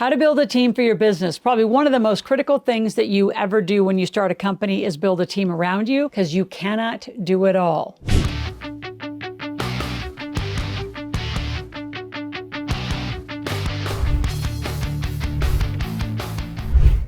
How to build a team for your business. Probably one of the most critical things that you ever do when you start a company is build a team around you, because you cannot do it all.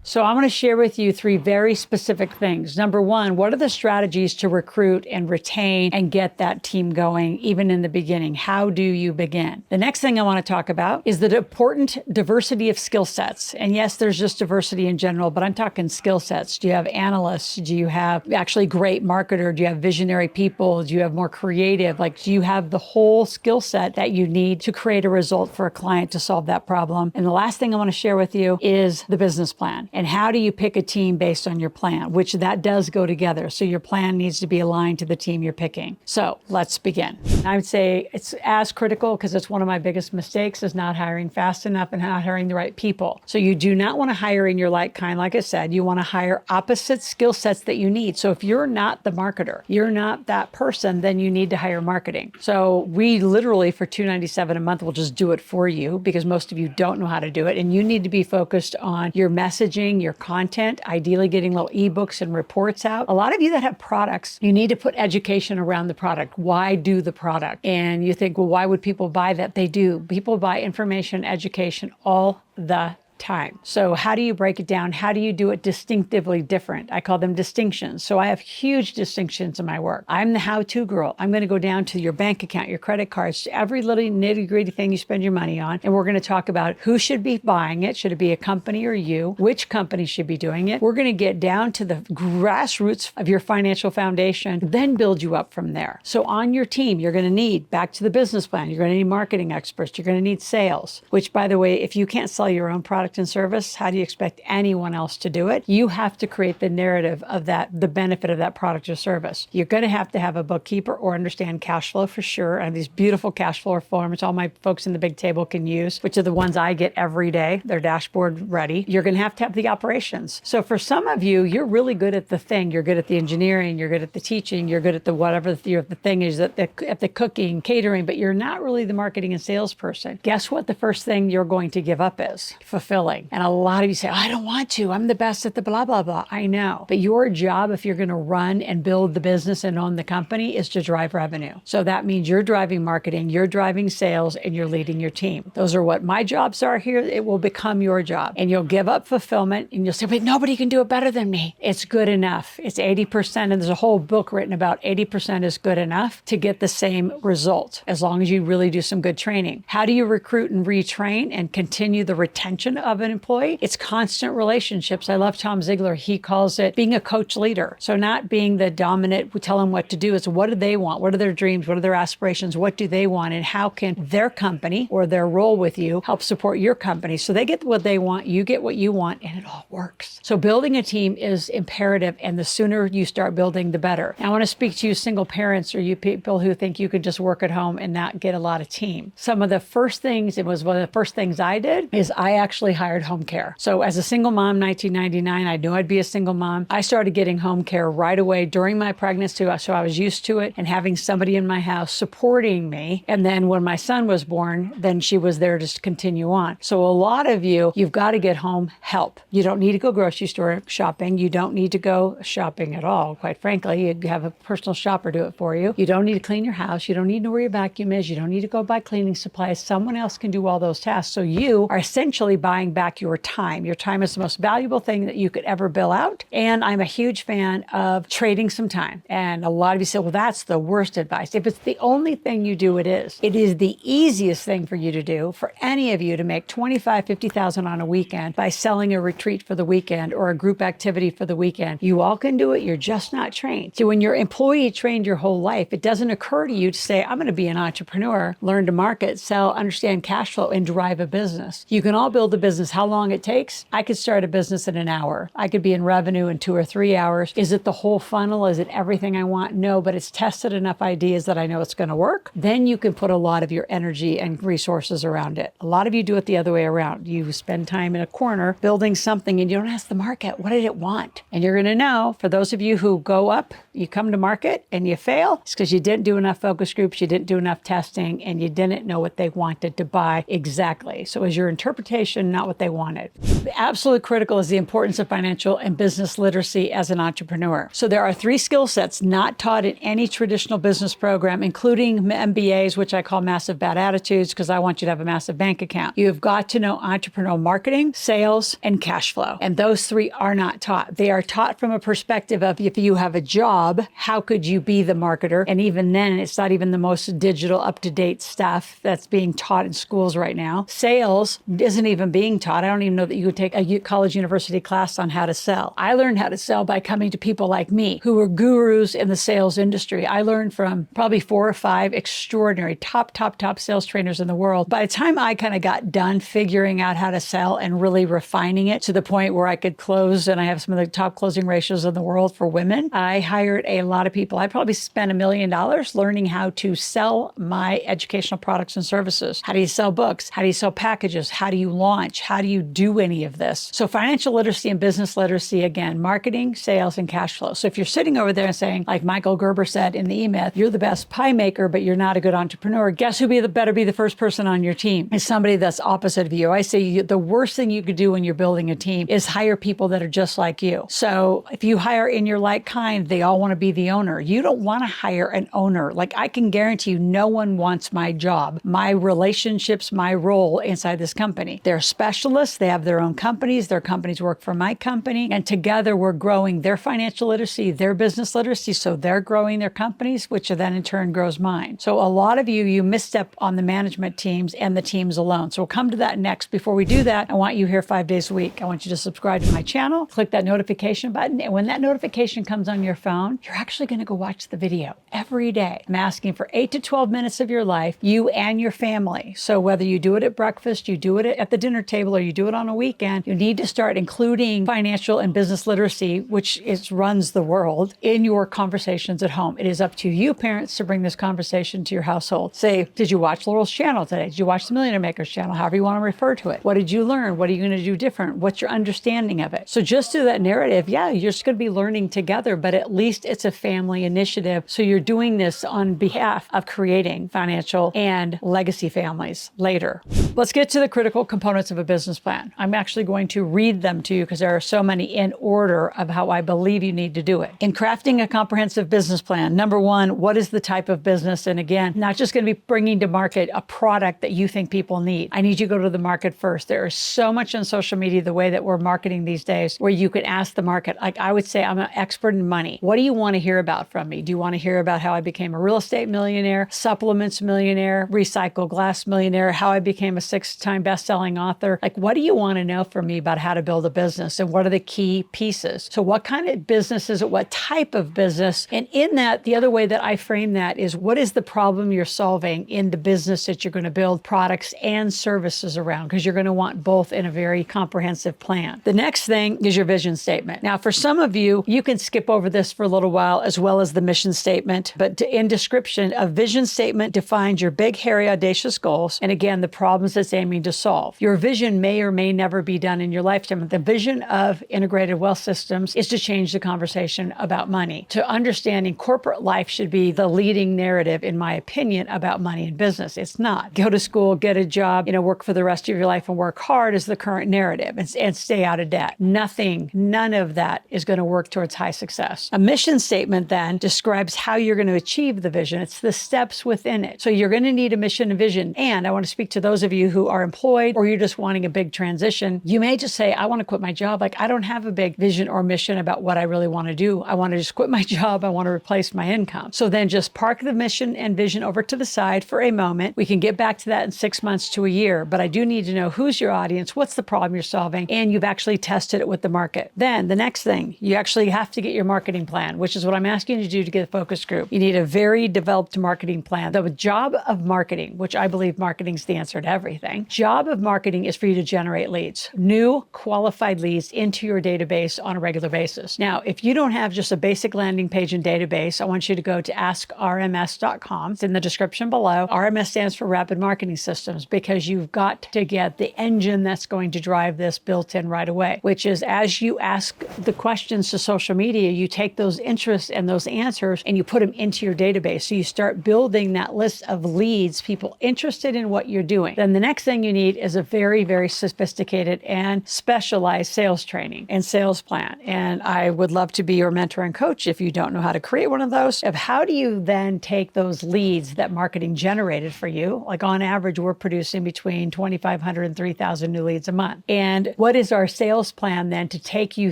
So I'm going to share with you 3 very specific things. Number 1, what are the strategies to recruit and retain and get that team going, even in the beginning? How do you begin? The next thing I want to talk about is the important diversity of skill sets. And yes, there's just diversity in general, but I'm talking skill sets. Do you have analysts? Do you have actually great marketer? Do you have visionary people? Do you have more creative? Like, do you have the whole skill set that you need to create a result for a client to solve that problem? And the last thing I want to share with you is the business plan. And how do you pick a team based on your plan, which that does go together. So your plan needs to be aligned to the team you're picking. So let's begin. I would say it's as critical, because it's one of my biggest mistakes, is not hiring fast enough and not hiring the right people. So you do not want to hire in your like kind. Like I said, you want to hire opposite skill sets that you need. So if you're not the marketer, you're not that person, then you need to hire marketing. So we literally for $297 a month will just do it for you, because most of you don't know how to do it. And you need to be focused on your messaging, your content, ideally getting little ebooks and reports out. A lot of you that have products, you need to put education around the product. Why do the product? And you think, well, why would people buy that? They do. People buy information, education all the time. So how do you break it down? How do you do it distinctively different? I call them distinctions. So I have huge distinctions in my work. I'm the how-to girl. I'm going to go down to your bank account, your credit cards, every little nitty-gritty thing you spend your money on. And we're going to talk about who should be buying it. Should it be a company or you? Which company should be doing it? We're going to get down to the grassroots of your financial foundation, then build you up from there. So on your team, you're going to need, back to the business plan, you're going to need marketing experts. You're going to need sales, which, by the way, if you can't sell your own product and service, how do you expect anyone else to do it? You have to create the narrative of that, the benefit of that product or service. You're going to have a bookkeeper or understand cash flow for sure. And these beautiful cash flow forms, all my folks in the big table can use, which are the ones I get every day. They're dashboard ready. You're going to have the operations. So for some of you, you're really good at the thing. You're good at the engineering. You're good at the teaching. You're good at the whatever the thing is, at the cooking, catering, but you're not really the marketing and sales person. Guess what the first thing you're going to give up is? Fulfilling. And a lot of you say, I don't want to. I'm the best at the blah, blah, blah. I know. But your job, if you're going to run and build the business and own the company, is to drive revenue. So that means you're driving marketing, you're driving sales, and you're leading your team. Those are what my jobs are here. It will become your job. And you'll give up fulfillment and you'll say, but nobody can do it better than me. It's good enough. It's 80%. And there's a whole book written about 80% is good enough to get the same result, as long as you really do some good training. How do you recruit and retrain and continue the retention of an employee? It's constant relationships. I love Tom Ziegler. He calls it being a coach leader. So not being the dominant, we tell them what to do. It's what do they want? What are their dreams? What are their aspirations? What do they want? And how can their company or their role with you help support your company? So they get what they want, you get what you want, and it all works. So building a team is imperative. And the sooner you start building, the better. Now, I want to speak to you single parents, or you people who think you could just work at home and not get a lot of team. Some of the first things, it was one of the first things I did, is I actually hired home care. So as a single mom, 1999, I knew I'd be a single mom. I started getting home care right away during my pregnancy. So I was used to it, and having somebody in my house supporting me. And then when my son was born, then she was there to continue on. So a lot of you've got to get home help. You don't need to go grocery store shopping. You don't need to go shopping at all, quite frankly. You have a personal shopper do it for you. You don't need to clean your house. You don't need to know where your vacuum is. You don't need to go buy cleaning supplies. Someone else can do all those tasks. So you are essentially buying back your time. Your time is the most valuable thing that you could ever bill out. And I'm a huge fan of trading some time. And a lot of you say, well, that's the worst advice. If it's the only thing you do, it is. It is the easiest thing for you to do, for any of you to make $25,000, $50,000 on a weekend by selling a retreat for the weekend or a group activity for the weekend. You all can do it. You're just not trained. So when you're employee trained your whole life, it doesn't occur to you to say, I'm going to be an entrepreneur, learn to market, sell, understand cash flow, and drive a business. You can all build a business. How long it takes? I could start a business in an hour. I could be in revenue in 2 or 3 hours. Is it the whole funnel? Is it everything I want? No, but it's tested enough ideas that I know it's going to work. Then you can put a lot of your energy and resources around it. A lot of you do it the other way around. You spend time in a corner building something and you don't ask the market, what did it want? And you're going to know, for those of you who go up, you come to market and you fail, it's because you didn't do enough focus groups, you didn't do enough testing, and you didn't know what they wanted to buy exactly. So is your interpretation not not what they wanted. The absolute critical is the importance of financial and business literacy as an entrepreneur. So there are 3 skill sets not taught in any traditional business program, including MBAs, which I call massive bad attitudes, because I want you to have a massive bank account. You have got to know entrepreneurial marketing, sales, and cash flow. And those 3 are not taught. They are taught from a perspective of, if you have a job, how could you be the marketer? And even then, it's not even the most digital, up-to-date stuff that's being taught in schools right now. Sales isn't even being taught. I don't even know that you would take a college university class on how to sell. I learned how to sell by coming to people like me who were gurus in the sales industry. I learned from probably 4 or 5 extraordinary top sales trainers in the world. By the time I kind of got done figuring out how to sell and really refining it to the point where I could close, and I have some of the top closing ratios in the world for women, I hired a lot of people. I probably spent $1 million learning how to sell my educational products and services. How do you sell books? How do you sell packages? How do you launch? How do you do any of this? So financial literacy and business literacy, again, marketing, sales, and cash flow. So if you're sitting over there and saying, like Michael Gerber said in the E-Myth, you're the best pie maker, but you're not a good entrepreneur, guess who better be the first person on your team? Is somebody that's opposite of you. I say the worst thing you could do when you're building a team is hire people that are just like you. So if you hire in your like kind, they all want to be the owner. You don't want to hire an owner. Like, I can guarantee you, no one wants my job, my relationships, my role inside this company. They're specialists. They have their own companies. Their companies work for my company. And together we're growing their financial literacy, their business literacy. So they're growing their companies, which then in turn grows mine. So a lot of you misstep on the management teams and the teams alone. So we'll come to that next. Before we do that, I want you here 5 days a week. I want you to subscribe to my channel, click that notification button. And when that notification comes on your phone, you're actually going to go watch the video every day. I'm asking for 8 to 12 minutes of your life, you and your family. So whether you do it at breakfast, you do it at the dinner table, or you do it on a weekend, you need to start including financial and business literacy, which runs the world, in your conversations at home. It is up to you, parents, to bring this conversation to your household. Say, did you watch Loral's channel today? Did you watch the Millionaire Maker's channel? However you want to refer to it. What did you learn? What are you going to do different? What's your understanding of it? So just through that narrative, yeah, you're just going to be learning together, but at least it's a family initiative. So you're doing this on behalf of creating financial and legacy families later. Let's get to the critical components of a business plan. I'm actually going to read them to you because there are so many in order of how I believe you need to do it. In crafting a comprehensive business plan, number 1, what is the type of business? And again, not just going to be bringing to market a product that you think people need. I need you to go to the market first. There is so much on social media, the way that we're marketing these days, where you can ask the market. Like, I would say, I'm an expert in money. What do you want to hear about from me? Do you want to hear about how I became a real estate millionaire, supplements millionaire, recycled glass millionaire, how I became a 6-time best-selling author? Like, what do you want to know from me about how to build a business, and what are the key pieces? So what kind of business is it? What type of business? And in that, the other way that I frame that is, what is the problem you're solving in the business that you're going to build products and services around? Because you're going to want both in a very comprehensive plan. The next thing is your vision statement. Now, for some of you, you can skip over this for a little while, as well as the mission statement. But in description, a vision statement defines your big, hairy, audacious goals, and again, the problems it's aiming to solve. Your vision may or may never be done in your lifetime. The vision of integrated wealth systems is to change the conversation about money. To understanding corporate life should be the leading narrative, in my opinion, about money and business. It's not. Go to school, get a job, work for the rest of your life and work hard is the current narrative, and stay out of debt. None of that is going to work towards high success. A mission statement then describes how you're going to achieve the vision. It's the steps within it. So you're going to need a mission and vision. And I want to speak to those of you who are employed, or you're just wanting a big transition. You may just say, I want to quit my job. Like, I don't have a big vision or mission about what I really want to do. I want to just quit my job. I want to replace my income. So then just park the mission and vision over to the side for a moment. We can get back to that in 6 months to a year, but I do need to know who's your audience, what's the problem you're solving, and you've actually tested it with the market. Then the next thing, you actually have to get your marketing plan, which is what I'm asking you to do to get a focus group. You need a very developed marketing plan. The job of marketing, which I believe marketing is the answer to everything, job of marketing is for you to generate leads, new qualified leads into your database on a regular basis. Now, if you don't have just a basic landing page and database, I want you to go to askrms.com. It's in the description below. RMS stands for Rapid Marketing Systems, because you've got to get the engine that's going to drive this built in right away, which is, as you ask the questions to social media, you take those interests and those answers and you put them into your database. So you start building that list of leads, people interested in what you're doing. Then the next thing you need is a very very sophisticated and specialized sales training and sales plan. And I would love to be your mentor and coach if you don't know how to create one of those. Of how do you then take those leads that marketing generated for you? Like on average, we're producing between 2,500 and 3,000 new leads a month. And what is our sales plan then to take you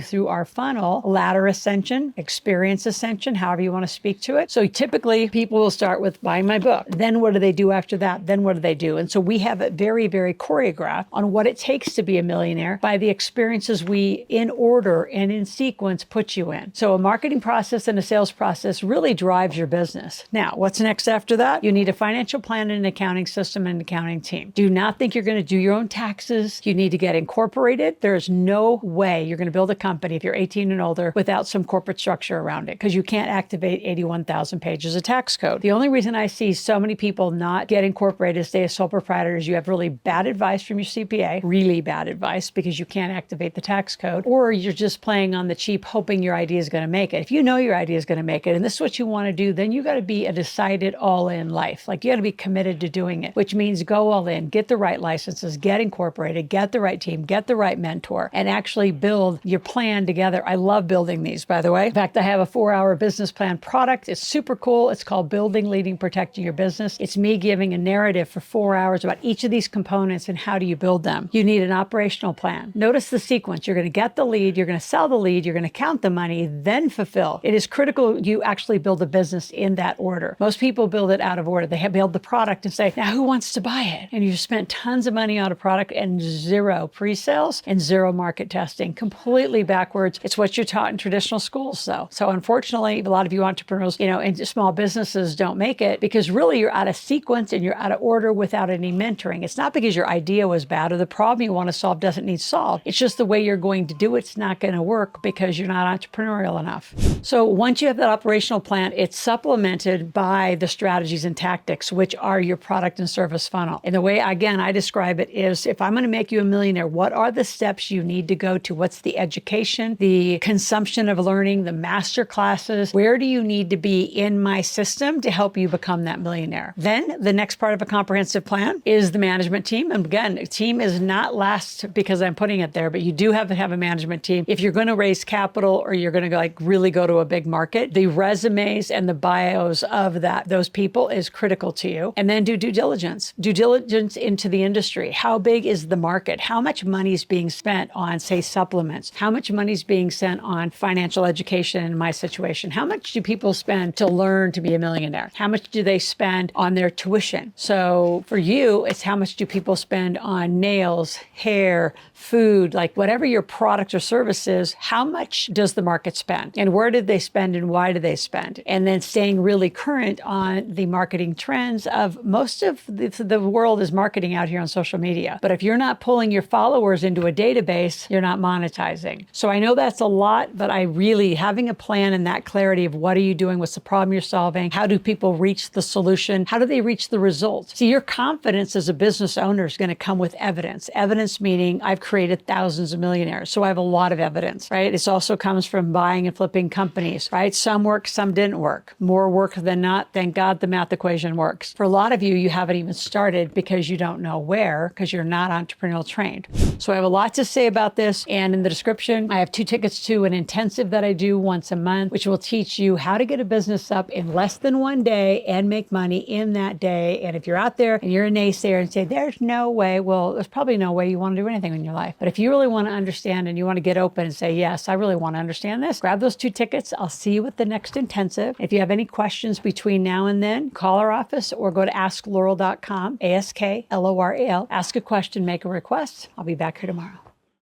through our funnel, ladder ascension, experience ascension, however you want to speak to it. So typically people will start with buying my book. Then what do they do after that? Then what do they do? And so we have it very, very choreographed on what it takes to be a millionaire by the experiences we, in order and in sequence, put you in. So a marketing process and a sales process really drives your business. Now, what's next after that? You need a financial plan and an accounting system and an accounting team. Do not think you're going to do your own taxes. You need to get incorporated. There's no way you're going to build a company if you're 18 and older without some corporate structure around it, because you can't activate 81,000 pages of tax code. The only reason I see so many people not get incorporated, stay as sole proprietors, you have really bad advice from your CPA, really bad advice, because you can't activate the tax code, or you're just playing on the cheap, hoping your idea is going to make it. If you know your idea is going to make it, and this is what you want to do, then you got to be a decided all-in life. Like you got to be committed to doing it, which means go all in, get the right licenses, get incorporated, get the right team, get the right mentor, and actually build your plan together. I love building these, by the way. In fact, I have a 4-hour business plan product. It's super cool. It's called Building, Leading, Protecting Your Business. It's me giving a narrative for 4 hours about each of these components and how do you build them. You need an operational plan. Notice the sequence. You're going to get the lead, you're going to sell the lead, you're going to count the money, then fulfill. It is critical you actually build a business in that order. Most people build it out of order. They build the product and say, now who wants to buy it? And you've spent tons of money on a product and zero pre-sales and zero market testing. Completely backwards. It's what you're taught in traditional schools, though. So unfortunately, a lot of you entrepreneurs, and small businesses don't make it because really you're out of sequence and you're out of order without any mentoring. It's not because your idea was bad or the problem you want to solve doesn't need solved. It's just the way you're going to do it's not going to work because you're not entrepreneurial enough. So once you have that operational plan, it's supplemented by the strategies and tactics, which are your product and service funnel. And the way, again, I describe it is, if I'm going to make you a millionaire, what are the steps you need to go to? What's the education, the consumption of learning, the master classes? Where do you need to be in my system to help you become that millionaire? Then the next part of a comprehensive plan is the management team. And again, a team is not last because I'm putting it there, but you do have to have a management team. If you're going to raise capital or you're going to really go to a big market, the resumes and the bios of those people is critical to you. And then do due diligence. Due diligence into the industry. How big is the market? How much money is being spent on, say, supplements? How much money is being spent on financial education in my situation? How much do people spend to learn to be a millionaire? How much do they spend on their tuition? So for you, it's how much do people spend on nails, hair, food, like whatever your product or service is, how much does the market spend? And where did they spend and why do they spend? And then staying really current on the marketing trends of most of the world is marketing out here on social media. But if you're not pulling your followers into a database, you're not monetizing. So I know that's a lot, but having a plan and that clarity of what are you doing, what's the problem you're solving, how do people reach the solution, how do they reach the results? See, your confidence as a business owner is going to come with evidence. Evidence meaning I've created thousands of millionaires, so I have a lot of evidence, right? It also comes from buying and flipping companies, right? Some work, some didn't work. More work than not. Thank God the math equation works. For a lot of you haven't even started because you don't know where, because you're not entrepreneurial trained. So I have a lot to say about this. And in the description, I have 2 tickets to an intensive that I do once a month, which will teach you how to get a business up in less than 1 day and make money in that day. And if you're out there and you're a naysayer and say, there's no way, well, there's probably no way you want to do anything in your life. But if you really want to understand and you want to get open and say, yes, I really want to understand this, grab those 2 tickets. I'll see you at the next intensive. If you have any questions between now and then, call our office or go to askloral.com, ASKLORAL. Ask a question, make a request. I'll be back here tomorrow.